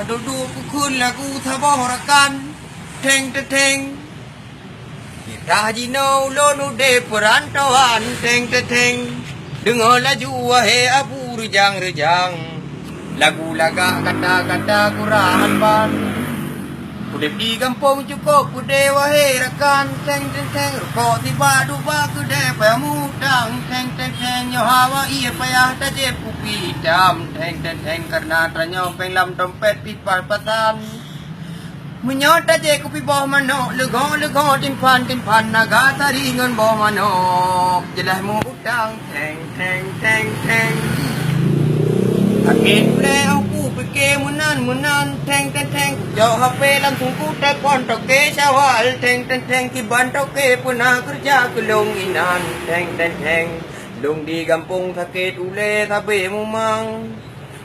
ดูกูขึ้นแล้วกูทะบอหรกันเทงเทงราจีโนโลนูเดปรันตวันเทงเทงดึงเอาละจูเฮอบูรจังlagu laga kata kurahan ban Udip di kampung cukup kudewa herakan Teng rukok tiba duba kude pemudang Teng nyo hawa iya payah tajep kupi jam Teng karena tranyo penglam dompet pipa patan Menyot tajep kupi bawah manok Legong timpan naga taringan bawah manok Jelah mu udang Teng Akin ple aku peke munan Teng jauh HP langsung ku telepon toke syawal Teng kiban toke pernah kerja ke longinan Teng Dong di kampung sakit ule tabe mumang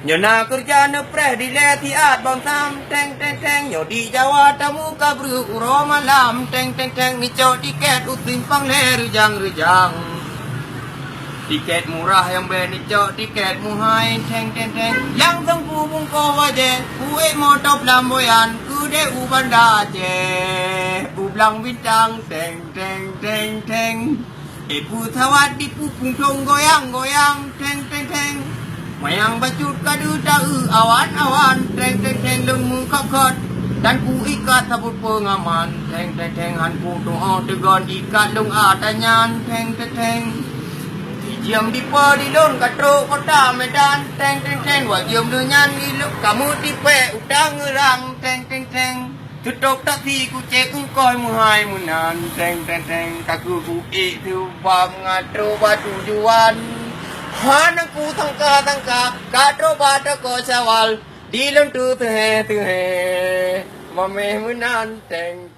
Nyona kerja nepreh di letiat bang sam Teng nyo di Jawa tamu kabru uro malam Teng ni cok tiket utimpang le rejang Tiket murah yang beli cok tiket muhai Teng yang sangpu bungko waje kue motop lamboyan kude ubanda Aceh bublang bintang Teng ibu tawat di pupung tong goyang Teng mayang bacut kadu tahu awan Teng lemu kokot dan ku ikat sabut pengaman Teng hanku doa tegon ikat lung atanyan Teng Diam di lon katro kota Medan Teng wa diam dengan iluk kamu tipe udang ngerang Teng tutup taksi ku cek engkoi muhai munan Teng kaku ku itu bang ngatro batu juan Hanang ku tangka katro batu ko sawal dilon tu tuhe mame munan Teng